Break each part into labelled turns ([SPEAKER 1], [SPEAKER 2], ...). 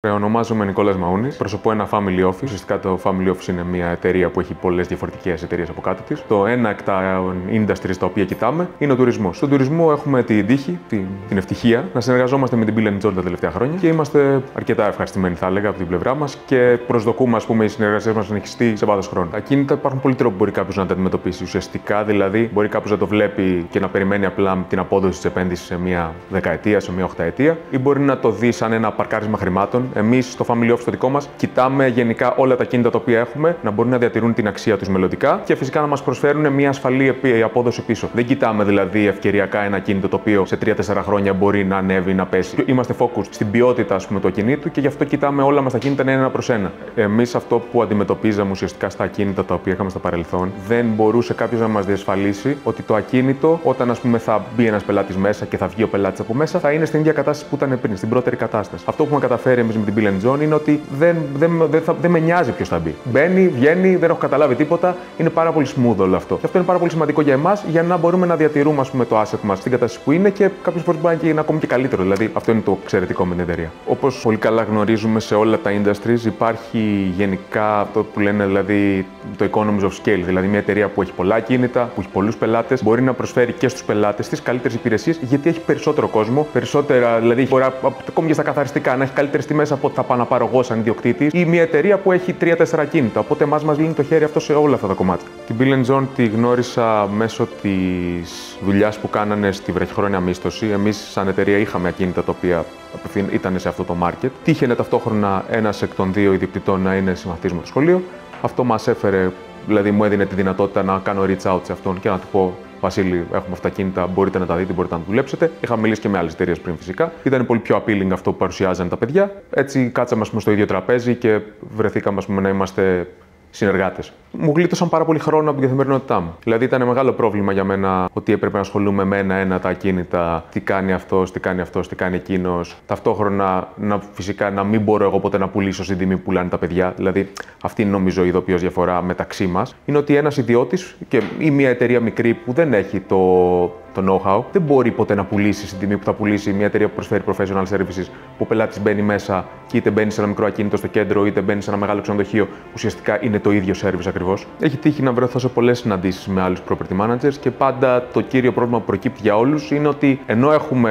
[SPEAKER 1] Ονομάζομαι Νικόλας Μαούνης. Προσωπώ ένα family office. Ουσιαστικά το family office είναι μια εταιρεία που έχει πολλές διαφορετικές εταιρείες από κάτω της. Το ένα εκ των industries τα οποία κοιτάμε είναι ο τουρισμός. Στον τουρισμό έχουμε την τύχη, την ευτυχία να συνεργαζόμαστε με την Bill & John τα τελευταία χρόνια και είμαστε αρκετά ευχαριστημένοι, θα έλεγα, από την πλευρά μας και προσδοκούμε, η συνεργασία μας να συνεχιστεί σε βάθος χρόνου. Τα ακίνητα υπάρχουν πολύ τρόποι που μπορεί κάποιος να τα αντιμετωπίσει. Ουσιαστικά, δηλαδή, μπορεί κάποιος να το βλέπει και να περιμένει απλά την απόδοση της επένδυσης σε μια δεκαετία, σε μια οχταετία, ή μπορεί να το δει σαν ένα παρκάρισμα χρημάτων. Εμείς στο family office το δικό μας κοιτάμε γενικά όλα τα ακίνητα τα οποία έχουμε να μπορούν να διατηρούν την αξία τους μελλοντικά και φυσικά να μας προσφέρουν μια ασφαλή απόδοση πίσω. Δεν κοιτάμε δηλαδή ευκαιριακά ένα ακίνητο το οποίο σε 3-4 χρόνια μπορεί να ανέβει, να πέσει. Είμαστε focus στην ποιότητα του ακινήτου και γι' αυτό κοιτάμε όλα μας τα ακίνητα να είναι ένα προς ένα. Εμείς αυτό που αντιμετωπίζαμε ουσιαστικά στα ακίνητα τα οποία είχαμε στο παρελθόν, δεν μπορούσε κάποιος να μας διασφαλίσει ότι το ακίνητο, όταν θα μπει ένας πελάτης μέσα και θα βγει ο πελάτης από μέσα, θα είναι στην ίδια κατάσταση που ήταν πριν, στην πρώτερη κατάσταση. Αυτό που έχουμε καταφέρει εμείς με την Bill & John είναι ότι δεν με νοιάζει ποιος θα μπει. Μπαίνει, βγαίνει, δεν έχω καταλάβει τίποτα. Είναι πάρα πολύ smooth όλο αυτό. Και αυτό είναι πάρα πολύ σημαντικό για εμάς για να μπορούμε να διατηρούμε το asset μας στην κατάσταση που είναι και κάποιες φορές μπορεί να είναι ακόμη και καλύτερο. Δηλαδή, αυτό είναι το εξαιρετικό με την εταιρεία. Όπως πολύ καλά γνωρίζουμε σε όλα τα industries, υπάρχει γενικά αυτό που λένε δηλαδή το economies of scale. Δηλαδή, μια εταιρεία που έχει πολλά ακίνητα, που έχει πολλούς πελάτες, μπορεί να προσφέρει και στους πελάτες τις καλύτερες υπηρεσίες γιατί έχει περισσότερο κόσμο, περισσότερα, δηλαδή μπορεί ακόμη και στα καθαριστικά να έχει καλύτερες τιμές από ό,τι θα πάω να πάρω εγώ σαν ιδιοκτήτης, ή μια εταιρεία που έχει 3-4 ακίνητα. Οπότε μας λύνει το χέρι αυτό σε όλα αυτά τα κομμάτια. Την Bill & John τη γνώρισα μέσω της δουλειάς που κάνανε στη βραχυχρόνια μίσθωση. Εμείς, σαν εταιρεία, είχαμε ακίνητα τα οποία ήταν σε αυτό το market. Τύχαινε ταυτόχρονα ένας εκ των δύο ιδιοκτητών να είναι συμμαθητής με το σχολείο. Αυτό μας έφερε, δηλαδή μου έδινε τη δυνατότητα να κάνω reach out σε αυτόν και να του πω: Βασίλη, έχουμε αυτά τα κίνητα, μπορείτε να τα δείτε, μπορείτε να τα δουλέψετε. Είχα μιλήσει και με άλλες εταιρείες πριν φυσικά. Ήταν πολύ πιο appealing αυτό που παρουσιάζαν τα παιδιά. Έτσι, κάτσαμε στο ίδιο τραπέζι και βρεθήκαμε να είμαστε συνεργάτες. Μου γλίτωσαν πάρα πολύ χρόνο από την καθημερινότητά μου. Δηλαδή, ήταν μεγάλο πρόβλημα για μένα ότι έπρεπε να ασχολούμαι με ένα-ένα τα ακίνητα. Τι κάνει αυτός, τι κάνει αυτός, τι κάνει εκείνος. Ταυτόχρονα, φυσικά, να μην μπορώ εγώ ποτέ να πουλήσω στην τιμή που πουλάνε τα παιδιά. Δηλαδή, αυτή είναι νομίζω η ειδοποιώς διαφορά μεταξύ μας. Είναι ότι ένας ιδιώτης ή μια εταιρεία μικρή που δεν έχει το know-how, δεν μπορεί ποτέ να πουλήσει στην τιμή που θα πουλήσει μια εταιρεία που προσφέρει professional services, που ο πελάτης μπαίνει μέσα και είτε μπαίνει σε ένα μικρό ακίνητο στο κέντρο, είτε μπαίνει σε ένα μεγάλο ξενοδοχείο, ουσιαστικά είναι το ίδιο service ακριβώς. Έχει τύχει να βρεθώ σε πολλές συναντήσεις με άλλους property managers και πάντα το κύριο πρόβλημα που προκύπτει για όλους είναι ότι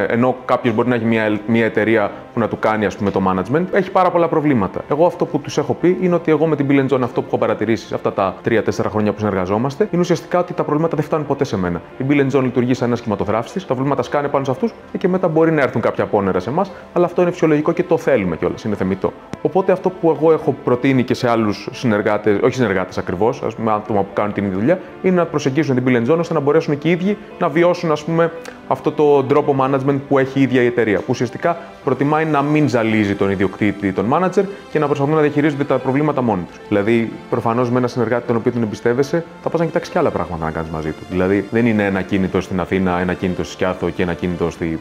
[SPEAKER 1] ενώ κάποιος μπορεί να έχει μια εταιρεία που να του κάνει το management, έχει πάρα πολλά προβλήματα. Εγώ αυτό που τους έχω πει είναι ότι εγώ με την Bill & John αυτό που έχω παρατηρήσει σε αυτά τα 3-4 χρόνια που συνεργαζόμαστε είναι ουσιαστικά ότι τα προβλήματα δεν φτάνουν ποτέ σε μένα. Η Bill & John λειτουργεί σαν ένα σχηματογράφης, τα προβλήματα σκάνε πάνω σε αυτούς και μετά μπορεί να έρθουν κάποια απόνερα σε εμάς, αλλά αυτό είναι φυσιολογικό και το θέλουμε κιόλας, είναι θεμιτό. Οπότε αυτό που εγώ έχω προτείνει και σε άλλους συνεργάτες, όχι συνεργάτες ακριβώς, άτομα που κάνουν την ίδια δουλειά, είναι να προσεγγίσουν την Bill & John ώστε να μπορέσουν και οι ίδιοι να βιώσουν αυτό το τρόπο management που έχει η ίδια η εταιρεία. Που ουσιαστικά προτιμάει να μην ζαλίζει τον ιδιοκτήτη, τον manager και να προσπαθούν να διαχειρίζονται τα προβλήματα μόνοι τους. Δηλαδή, προφανώς με ένα συνεργάτη τον οποίο τον εμπιστεύεσαι, θα πας να κοιτάξεις και άλλα πράγματα να κάνεις μαζί του. Δηλαδή, δεν είναι ένα κίνητο στην Αθήνα, ένα κίνητο στη Σκιάθο και ένα κίνητο στη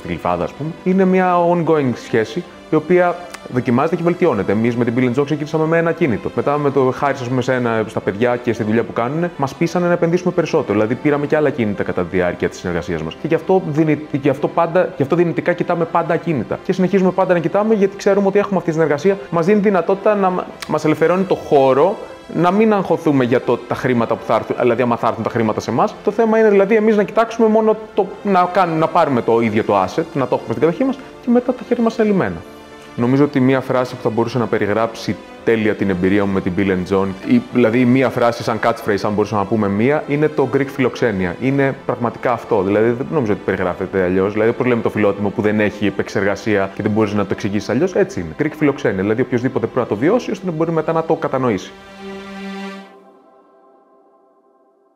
[SPEAKER 1] Γλυφάδα, ας πούμε. Είναι μια ongoing σχέση, η οποία δοκιμάζεται και βελτιώνεται. Εμείς με την Bill & John ξεκίνησαμε με ένα κίνητο. Μετά, χάρη στα παιδιά και στη δουλειά που κάνουν, μας πείσανε να επενδύσουμε περισσότερο. Δηλαδή, πήραμε και άλλα κίνητα κατά τη διάρκεια της συνεργασίας μας. Και γι' αυτό δυνητικά κοιτάμε πάντα ακίνητα. Και συνεχίζουμε πάντα να κοιτάμε, γιατί ξέρουμε ότι έχουμε αυτή τη συνεργασία. Μας δίνει δυνατότητα να μας ελευθερώνει το χώρο. Να μην αγχωθούμε για τα χρήματα που θα έρθουν, δηλαδή άμα θα έρθουν τα χρήματα σε εμάς. Το θέμα είναι δηλαδή εμείς να κοιτάξουμε μόνο να πάρουμε το ίδιο το asset, να το έχουμε στην κατοχή μας και μετά τα χέρια μας είναι λυμμένα. Νομίζω ότι μία φράση που θα μπορούσε να περιγράψει τέλεια την εμπειρία μου με την Bill & John, δηλαδή μία φράση σαν catchphrase, αν μπορούσαμε να πούμε μία, είναι το Greek φιλοξένεια. Είναι πραγματικά αυτό. Δηλαδή δεν νομίζω ότι περιγράφεται αλλιώς. Δηλαδή, όπως λέμε το φιλότιμο που δεν έχει επεξεργασία και δεν μπορεί να το εξηγήσει αλλιώς, έτσι είναι. Greek φιλοξένεια. Δηλαδή, οποιοδήποτε πρέπει να το βιώσει ώστε να μπορεί μετά να το κατανοήσει.